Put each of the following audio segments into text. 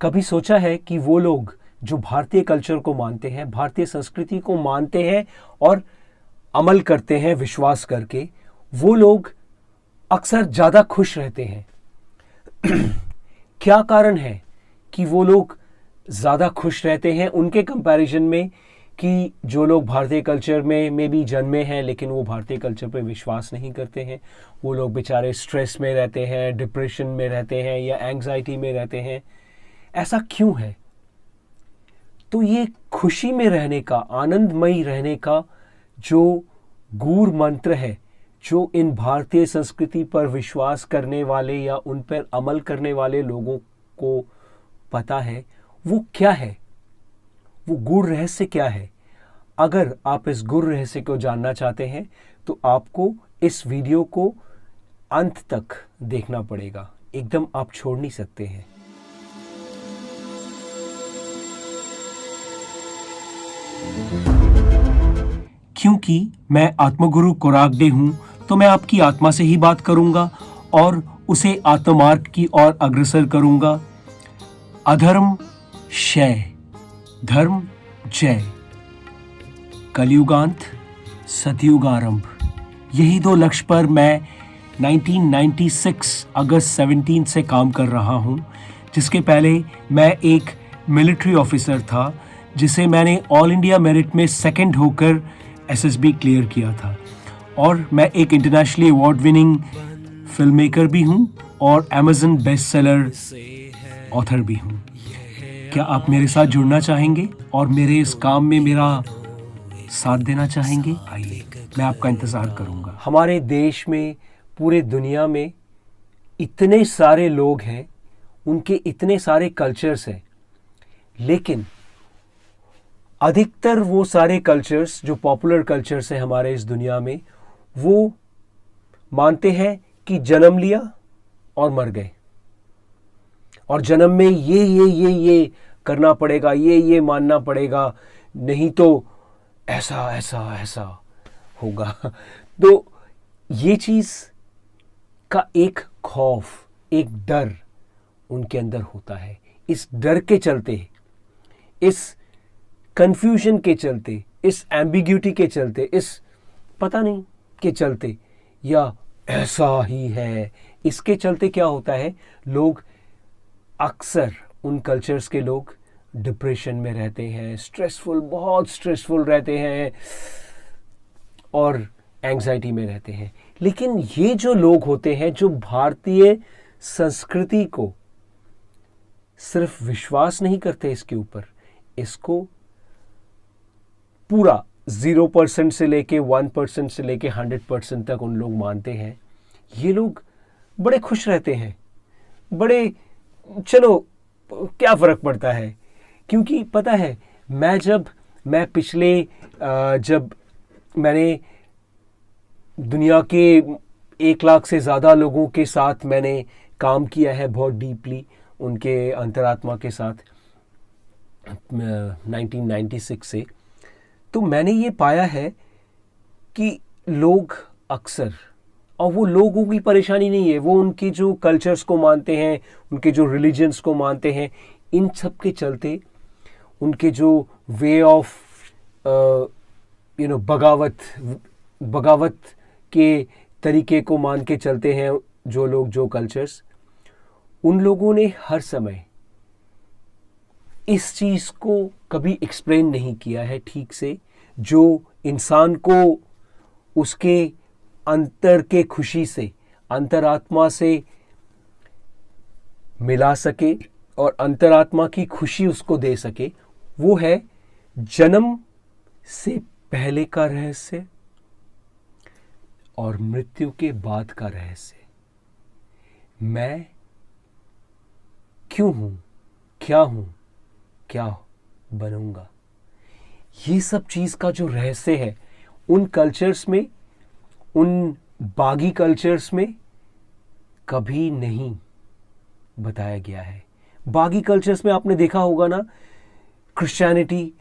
कभी सोचा है कि वो लोग जो भारतीय कल्चर को मानते हैं, भारतीय संस्कृति को मानते हैं और अमल करते हैं विश्वास करके, वो लोग अक्सर ज़्यादा खुश रहते हैं? क्या कारण है कि वो लोग ज़्यादा खुश रहते हैं उनके कंपैरिजन में कि जो लोग भारतीय कल्चर में भी जन्मे हैं लेकिन वो भारतीय कल्चर पे विश्वास नहीं करते हैं? वो लोग बेचारे स्ट्रेस में रहते हैं, डिप्रेशन में रहते हैं या एंग्जाइटी में रहते हैं। ऐसा क्यों है? तो ये खुशी में रहने का, आनंदमयी रहने का जो गूढ़ मंत्र है, जो इन भारतीय संस्कृति पर विश्वास करने वाले या उन पर अमल करने वाले लोगों को पता है, वो क्या है? वो गूढ़ रहस्य क्या है? अगर आप इस गूढ़ रहस्य को जानना चाहते हैं तो आपको इस वीडियो को अंत तक देखना पड़ेगा, एकदम आप छोड़ नहीं सकते हैं। क्योंकि मैं आत्मगुरु कोरागडे हूं, तो मैं आपकी आत्मा से ही बात करूंगा और उसे आत्ममार्ग की ओर अग्रसर करूंगा। अधर्म क्षय, धर्म जय, कलयुगांत, सतयुग आरंभ, यही दो लक्ष्य पर मैं 1996 अगस्त 17 से काम कर रहा हूं। जिसके पहले मैं एक मिलिट्री ऑफिसर था, जिसे मैंने ऑल इंडिया मेरिट में सेकंड होकर एसएसबी क्लियर किया था। और मैं एक internationally award winning film maker भी हूं और अमेज़न बेस्ट सेलर ऑथर भी हूं। क्या आप मेरे साथ जुड़ना चाहेंगे और मेरे इस काम में मेरा साथ देना चाहेंगे? आइए, मैं आपका इंतज़ार करूंगा। हमारे देश में, पूरे दुनिया में इतने सारे लोग हैं, उनके इतने सारे कल्चर्स हैं, लेकिन अधिकतर वो सारे कल्चर्स जो पॉपुलर कल्चर्स हैं हमारे इस दुनिया में, वो मानते हैं कि जन्म लिया और मर गए, और जन्म में ये करना पड़ेगा, ये मानना पड़ेगा, नहीं तो ऐसा होगा। तो ये चीज़ का एक खौफ, एक डर उनके अंदर होता है। इस डर के चलते, इस कंफ्यूजन के चलते, इस एम्बिग्यूटी के चलते, इस पता नहीं के चलते, या ऐसा ही है, इसके चलते क्या होता है, लोग अक्सर, उन कल्चर्स के लोग डिप्रेशन में रहते हैं, बहुत स्ट्रेसफुल रहते हैं और एंग्जाइटी में रहते हैं। लेकिन ये जो लोग होते हैं जो भारतीय संस्कृति को सिर्फ विश्वास नहीं करते इसके ऊपर, इसको पूरा 0% से लेके 1% से लेके 100% तक उन लोग मानते हैं, ये लोग बड़े खुश रहते हैं। बड़े, चलो क्या फ़र्क पड़ता है, क्योंकि पता है, जब मैंने दुनिया के 1 लाख से ज़्यादा लोगों के साथ मैंने काम किया है बहुत डीपली, उनके अंतरात्मा के साथ 1996 से, तो मैंने ये पाया है कि लोग अक्सर, और वो लोगों की परेशानी नहीं है, वो उनके जो कल्चर्स को मानते हैं, उनके जो रिलीजन्स को मानते हैं, इन सब के चलते उनके जो वे ऑफ बगावत के तरीके को मान के चलते हैं जो लोग, जो कल्चर्स, उन लोगों ने हर समय इस चीज़ को कभी एक्सप्लेन नहीं किया है ठीक से, जो इंसान को उसके अंतर के खुशी से, अंतरात्मा से मिला सके और अंतरात्मा की खुशी उसको दे सके। वो है जन्म से पहले का रहस्य और मृत्यु के बाद का रहस्य। मैं क्यों हूं, क्या बनूंगा, ये सब चीज का जो रहस्य है, उन कल्चर्स में, उन बागी कल्चर्स में कभी नहीं बताया गया है। बागी कल्चर्स में आपने देखा होगा ना, क्रिश्चियनिटी,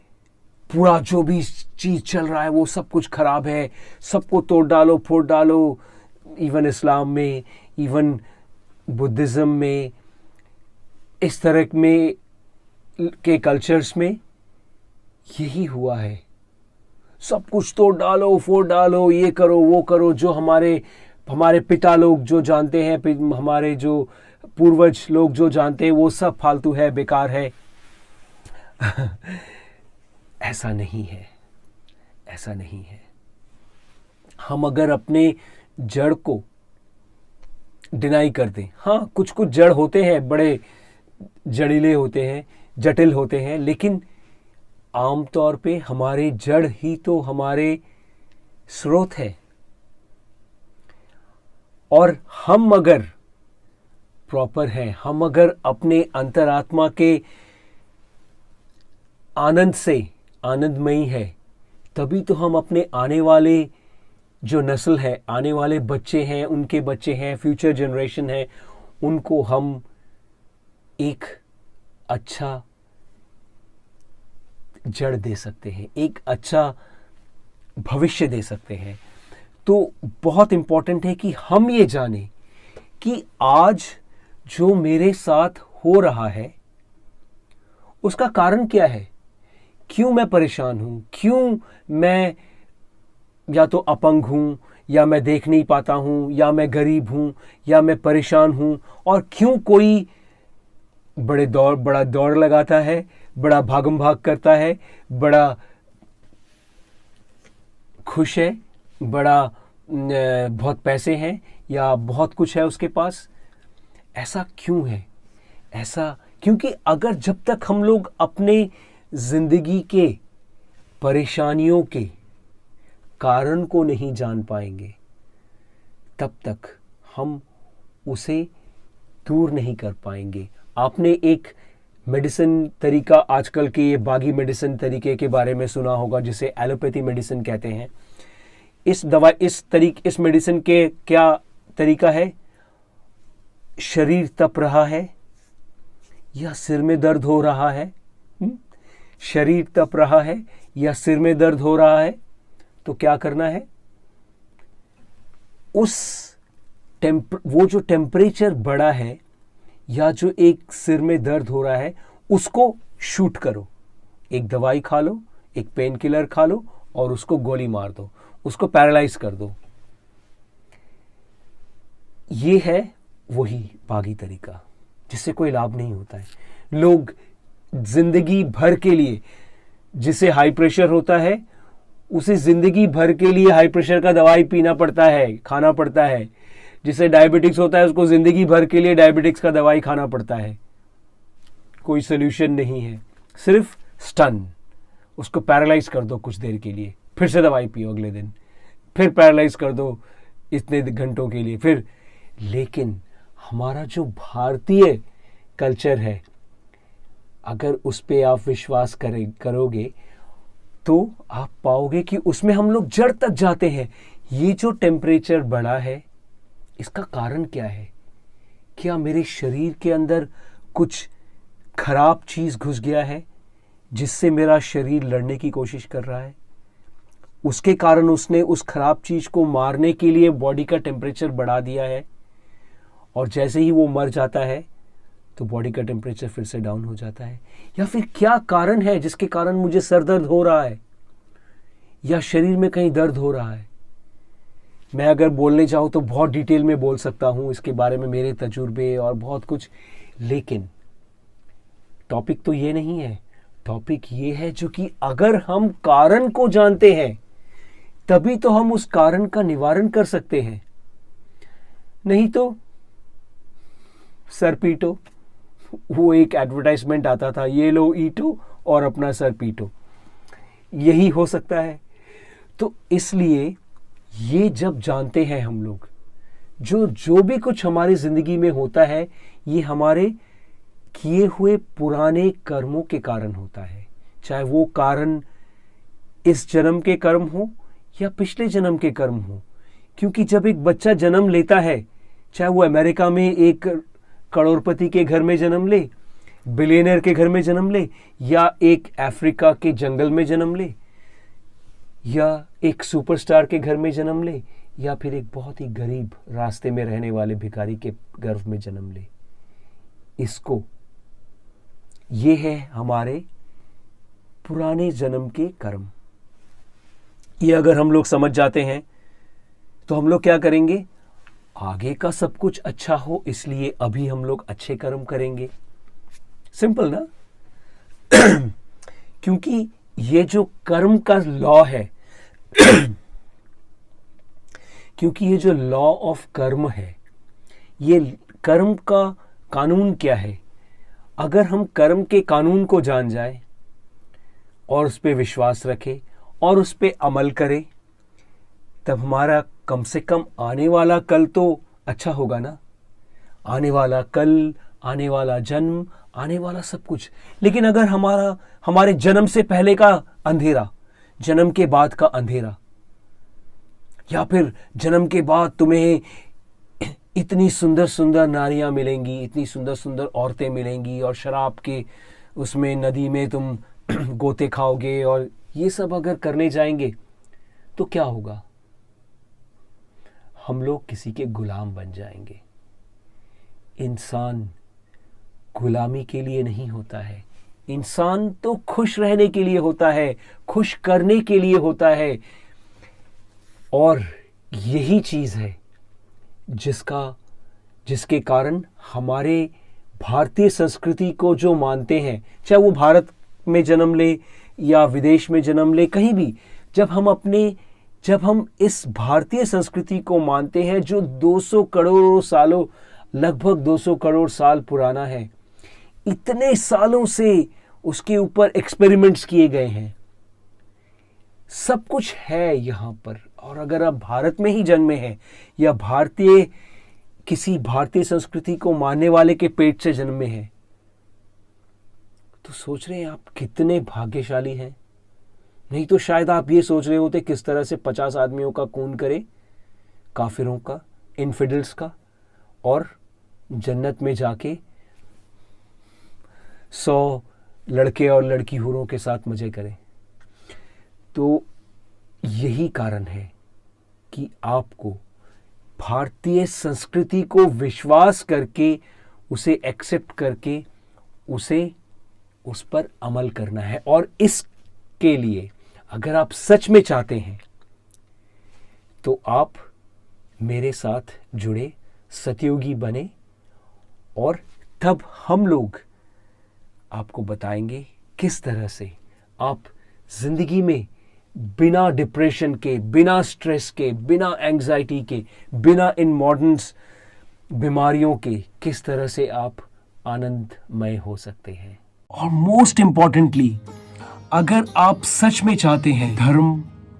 पूरा जो भी चीज़ चल रहा है वो सब कुछ खराब है, सबको तोड़ डालो, फोड़ डालो। इवन इस्लाम में, इवन बुद्धिज़्म में, इस तरह में के कल्चर्स में यही हुआ है। सब कुछ तोड़ डालो, फोड़ डालो, ये करो वो करो, जो हमारे पिता लोग जो जानते हैं, हमारे जो पूर्वज लोग जो जानते हैं, वो सब फालतू है, बेकार है। ऐसा नहीं है, ऐसा नहीं है। हम अगर अपने जड़ को डिनाई कर दें, हाँ कुछ कुछ जड़ होते हैं, बड़े जड़ीले होते हैं, जटिल होते हैं, लेकिन आमतौर पे हमारे जड़ ही तो हमारे स्रोत है। और हम अगर प्रॉपर हैं, हम अगर अपने अंतरात्मा के आनंद से आनंदमयी है, तभी तो हम अपने आने वाले जो नस्ल है, आने वाले बच्चे हैं, उनके बच्चे हैं, फ्यूचर जनरेशन है, उनको हम एक अच्छा जड़ दे सकते हैं, एक अच्छा भविष्य दे सकते हैं। तो बहुत इंपॉर्टेंट है कि हम ये जानें कि आज जो मेरे साथ हो रहा है उसका कारण क्या है, क्यों मैं परेशान हूं, क्यों मैं या तो अपंग हूं, या मैं देख नहीं पाता हूं, या मैं गरीब हूं, या मैं परेशान हूं, और क्यों कोई बड़ा दौड़ लगाता है, बड़ा भागम भाग करता है, बड़ा खुश है, बड़ा बहुत पैसे हैं या बहुत कुछ है उसके पास। ऐसा क्यों है? ऐसा क्योंकि अगर जब तक हम लोग अपने जिंदगी के परेशानियों के कारण को नहीं जान पाएंगे, तब तक हम उसे दूर नहीं कर पाएंगे। आपने एक मेडिसिन तरीका, आजकल के ये बागी मेडिसिन तरीके के बारे में सुना होगा, जिसे एलोपैथी मेडिसिन कहते हैं। इस मेडिसिन के क्या तरीका है? शरीर तप रहा है या सिर में दर्द हो रहा है, शरीर तप रहा है या सिर में दर्द हो रहा है, तो क्या करना है? वो जो टेम्परेचर बढ़ा है या जो एक सिर में दर्द हो रहा है, उसको शूट करो। एक दवाई खा लो, एक पेन किलर खा लो और उसको गोली मार दो, उसको पैरालाइज कर दो। ये है वही बागी तरीका, जिससे कोई लाभ नहीं होता है। लोग जिंदगी भर के लिए, जिसे हाई प्रेशर होता है उसे जिंदगी भर के लिए हाई प्रेशर का दवाई पीना पड़ता है, खाना पड़ता है। जिसे डायबिटिक्स होता है उसको जिंदगी भर के लिए डायबिटिक्स का दवाई खाना पड़ता है। कोई सोल्यूशन नहीं है, सिर्फ स्टन। उसको पैरालाइज कर दो कुछ देर के लिए, फिर से दवाई पियो अगले दिन, फिर पैरालाइज कर दो इतने घंटों के लिए, फिर। लेकिन हमारा जो भारतीय कल्चर है, अगर उस पे आप विश्वास करोगे तो आप पाओगे कि उसमें हम लोग जड़ तक जाते हैं। ये जो टेम्परेचर बढ़ा है, इसका कारण क्या है? क्या मेरे शरीर के अंदर कुछ खराब चीज घुस गया है जिससे मेरा शरीर लड़ने की कोशिश कर रहा है? उसके कारण उसने उस खराब चीज को मारने के लिए बॉडी का टेम्परेचर बढ़ा दिया है, और जैसे ही वो मर जाता है तो बॉडी का टेम्परेचर फिर से डाउन हो जाता है। या फिर क्या कारण है जिसके कारण मुझे सर दर्द हो रहा है या शरीर में कहीं दर्द हो रहा है? मैं अगर बोलने चाहूँ तो बहुत डिटेल में बोल सकता हूँ इसके बारे में, मेरे तजुर्बे और बहुत कुछ, लेकिन टॉपिक तो ये नहीं है। टॉपिक ये है जो कि अगर हम कारण को जानते हैं तभी तो हम उस कारण का निवारण कर सकते हैं, नहीं तो सर पीटो। वो एक एडवर्टाइजमेंट आता था, ये लो ईटो और अपना सर पीटो, यही हो सकता है। तो इसलिए ये जब जानते हैं हम लोग, जो भी कुछ हमारी जिंदगी में होता है, ये हमारे किए हुए पुराने कर्मों के कारण होता है। चाहे वो कारण इस जन्म के कर्म हो या पिछले जन्म के कर्म हो। क्योंकि जब एक बच्चा जन्म लेता है, चाहे वो अमेरिका में एक करोड़पति के घर में जन्म ले, बिलियनर के घर में जन्म ले, या एक अफ्रीका के जंगल में जन्म ले, या एक सुपरस्टार के घर में जन्म ले, या फिर एक बहुत ही गरीब रास्ते में रहने वाले भिखारी के गर्भ में जन्म ले, इसको ये है हमारे पुराने जन्म के कर्म। ये अगर हम लोग समझ जाते हैं तो हम लोग क्या करेंगे, आगे का सब कुछ अच्छा हो इसलिए अभी हम लोग अच्छे कर्म करेंगे। सिंपल ना। क्योंकि ये जो कर्म का लॉ है क्योंकि ये जो लॉ ऑफ कर्म है, ये कर्म का कानून क्या है, अगर हम कर्म के कानून को जान जाए और उस पर विश्वास रखें और उस पर अमल करें, तब हमारा कम से कम आने वाला कल तो अच्छा होगा ना। आने वाला कल, आने वाला जन्म, आने वाला सब कुछ। लेकिन अगर हमारे जन्म से पहले का अंधेरा, जन्म के बाद का अंधेरा, या फिर जन्म के बाद तुम्हें इतनी सुंदर सुंदर नारियां मिलेंगी, इतनी सुंदर सुंदर औरतें मिलेंगी और शराब के उसमें नदी में तुम गोते खाओगे और ये सब अगर करने जाएंगे तो क्या होगा, हम लोग किसी के गुलाम बन जाएंगे। इंसान गुलामी के लिए नहीं होता है, इंसान तो खुश रहने के लिए होता है, खुश करने के लिए होता है। और यही चीज है जिसके कारण हमारे भारतीय संस्कृति को जो मानते हैं, चाहे वो भारत में जन्म ले या विदेश में जन्म ले, कहीं भी, जब हम इस भारतीय संस्कृति को मानते हैं जो 200 करोड़ सालों, लगभग 200 करोड़ साल पुराना है, इतने सालों से उसके ऊपर एक्सपेरिमेंट्स किए गए हैं, सब कुछ है यहाँ पर। और अगर आप भारत में ही जन्मे हैं या किसी भारतीय संस्कृति को मानने वाले के पेट से जन्मे हैं, तो सोच रहे हैं आप कितने भाग्यशाली हैं। नहीं तो शायद आप ये सोच रहे होते किस तरह से 50 आदमियों का खून करे, काफिरों का, इनफिडल्स का, और जन्नत में जाके 100 लड़के और लड़की हूरों के साथ मजे करें। तो यही कारण है कि आपको भारतीय संस्कृति को विश्वास करके, उसे एक्सेप्ट करके, उस पर अमल करना है। और इसके लिए अगर आप सच में चाहते हैं तो आप मेरे साथ जुड़े, सतयुगी बने, और तब हम लोग आपको बताएंगे किस तरह से आप जिंदगी में बिना डिप्रेशन के, बिना स्ट्रेस के, बिना एंजाइटी के, बिना इन मॉडर्न बीमारियों के, किस तरह से आप आनंदमय हो सकते हैं। और मोस्ट इंपॉर्टेंटली, अगर आप सच में चाहते हैं धर्म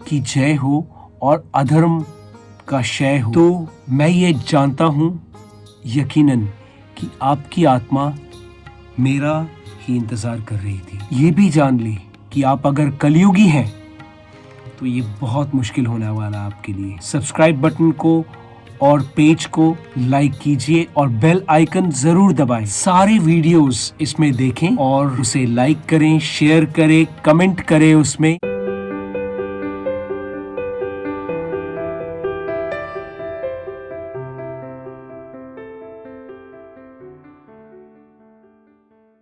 की जय हो और अधर्म का क्षय हो, तो मैं ये जानता हूं यकीनन कि आपकी आत्मा मेरा ही इंतजार कर रही थी। ये भी जान ली कि आप अगर कलयुगी हैं तो ये बहुत मुश्किल होने वाला आपके लिए। सब्सक्राइब बटन को और पेज को लाइक कीजिए और बेल आइकन जरूर दबाएं। सारे वीडियोस इसमें देखें और उसे लाइक करें, शेयर करें, कमेंट करें उसमें।